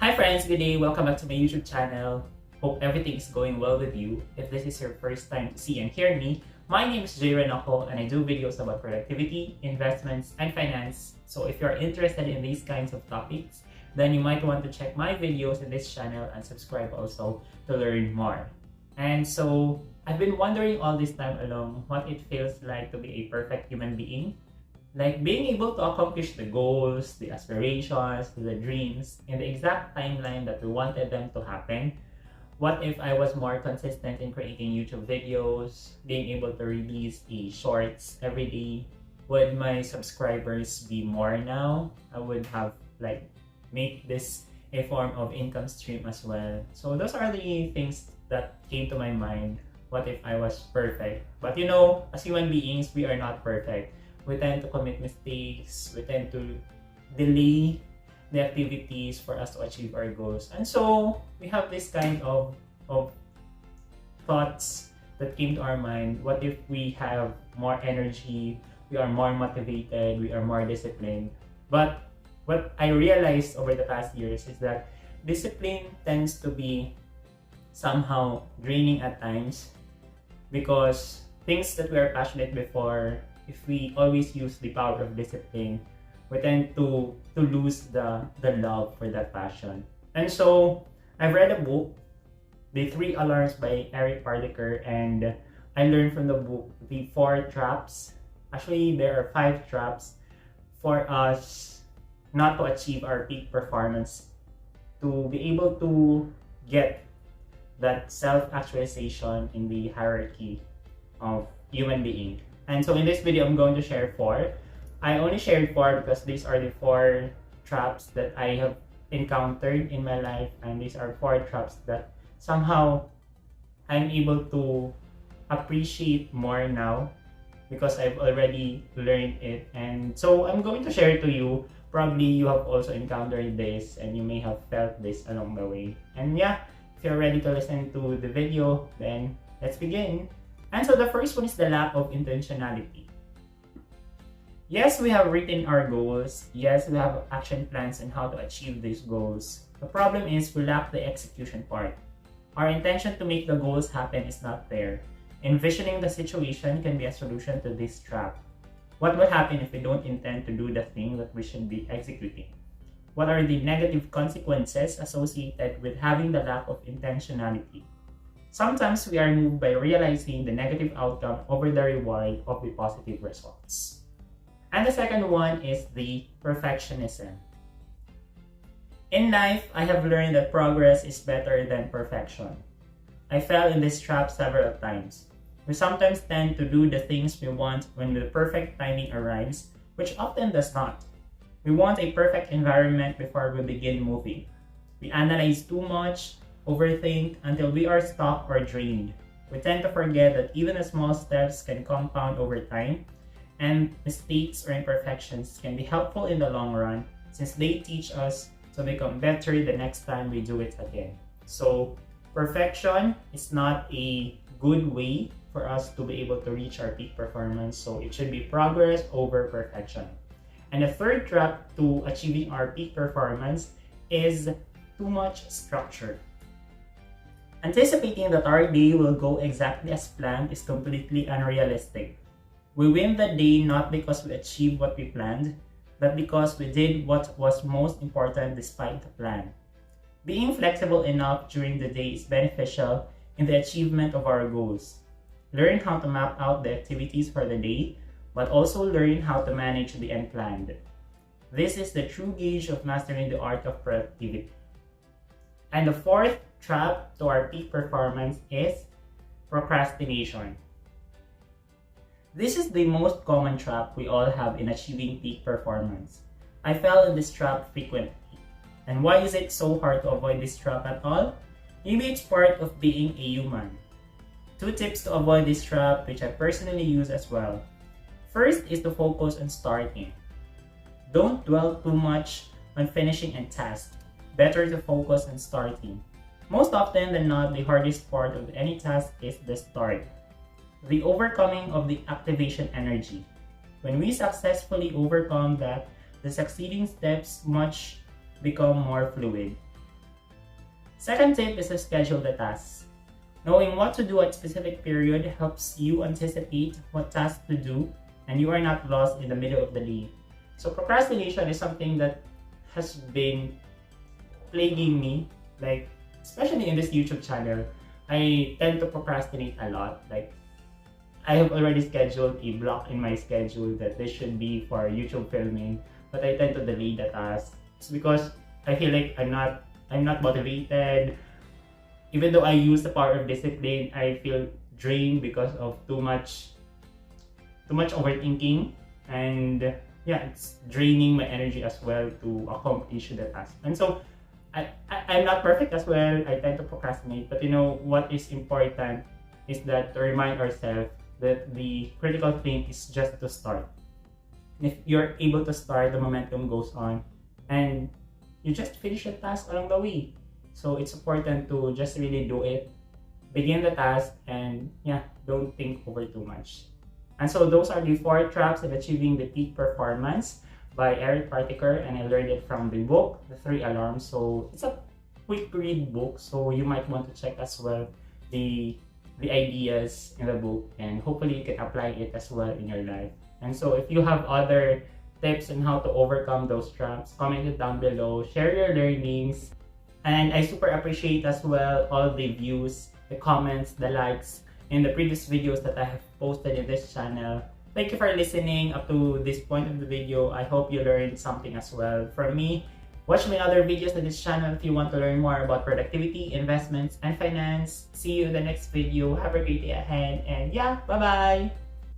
Hi friends, good day. Welcome back to my YouTube channel. Hope everything is going well with you. If this is your first time to see and hear me, my name is Jay Renako and I do videos about productivity, investments, and finance. So if you're interested in these kinds of topics, then you might want to check my videos in this channel and subscribe also to learn more. And so I've been wondering all this time along what it feels like to be a perfect human being. Like being able to accomplish the goals, the aspirations, the dreams in the exact timeline that we wanted them to happen. What if I was more consistent in creating YouTube videos, being able to release the shorts every day? Would my subscribers be more now? I would have make this a form of income stream as well. So those are the things that came to my mind. What if I was perfect? But you know, as human beings, we are not perfect. We tend to commit mistakes, we tend to delay the activities for us to achieve our goals. And so we have this kind of thoughts that came to our mind. What if we have more energy, we are more motivated, we are more disciplined? But what I realized over the past years is that discipline tends to be somehow draining at times because things that we are passionate before, if we always use the power of discipline, we tend to lose the love for that passion. And so I've read a book, The 3 Alarms by Eric Partaker, and I learned from the book the 4 traps. Actually, there are 5 traps for us not to achieve our peak performance, to be able to get that self-actualization in the hierarchy of human being. And so in this video, I'm going to share 4. I only shared 4 because these are the 4 traps that I have encountered in my life, and these are 4 traps that somehow I'm able to appreciate more now because I've already learned it. And so I'm going to share it to you. Probably you have also encountered this and you may have felt this along the way. And yeah, if you're ready to listen to the video, then let's begin. And so the first one is the lack of intentionality. Yes, we have written our goals. Yes, we have action plans on how to achieve these goals. The problem is we lack the execution part. Our intention to make the goals happen is not there. Envisioning the situation can be a solution to this trap. What will happen if we don't intend to do the thing that we should be executing? What are the negative consequences associated with having the lack of intentionality? Sometimes we are moved by realizing the negative outcome over the reward of the positive results. And the second one is the perfectionism. In life, I have learned that progress is better than perfection. I fell in this trap several times. We sometimes tend to do the things we want when the perfect timing arrives, which often does not. We want a perfect environment before we begin moving. We analyze too much, overthink until we are stuck or drained. We tend to forget that even the small steps can compound over time, and mistakes or imperfections can be helpful in the long run since they teach us to become better the next time we do it again. So perfection is not a good way for us to be able to reach our peak performance, so it should be progress over perfection. And the third trap to achieving our peak performance is too much structure. Anticipating that our day will go exactly as planned is completely unrealistic. We win the day not because we achieved what we planned, but because we did what was most important despite the plan. Being flexible enough during the day is beneficial in the achievement of our goals. Learn how to map out the activities for the day, but also learn how to manage the unplanned. This is the true gauge of mastering the art of productivity. And the fourth trap to our peak performance is procrastination. This is the most common trap we all have in achieving peak performance. I fell in this trap frequently. And why is it so hard to avoid this trap at all? Maybe it's part of being a human. 2 tips to avoid this trap, which I personally use as well. First is to focus on starting. Don't dwell too much on finishing a task. Better to focus on starting. Most often than not, the hardest part of any task is the start. The overcoming of the activation energy. When we successfully overcome that, the succeeding steps become more fluid. Second tip is to schedule the tasks. Knowing what to do at specific period helps you anticipate what tasks to do and you are not lost in the middle of the day. So procrastination is something that has been plaguing me, like especially in this YouTube channel. I tend to procrastinate a lot. Like I have already scheduled a block in my schedule that this should be for YouTube filming, but I tend to delay the task. It's because I feel like I'm not motivated. Even though I use the power of discipline, I feel drained because of too much overthinking, and yeah, it's draining my energy as well to accomplish the task. And so I'm not perfect as well. I tend to procrastinate, but you know what is important is that to remind ourselves that the critical thing is just to start. If you're able to start, the momentum goes on, and you just finish the task along the way. So it's important to just really do it, begin the task, and yeah, don't think over too much. And so those are the 4 traps of achieving the peak performance by Eric Partaker, and I learned it from the book, The 3 Alarms. So it's a quick read book, so you might want to check as well the ideas in the book, and hopefully you can apply it as well in your life. And so if you have other tips on how to overcome those traps, comment it down below, share your learnings, and I super appreciate as well all the views, the comments, the likes in the previous videos that I have posted in this channel. Thank you for listening up to this point of the video. I hope you learned something as well from me. Watch my other videos on this channel if you want to learn more about productivity, investments, and finance. See you in the next video. Have a great day ahead, and yeah, bye-bye!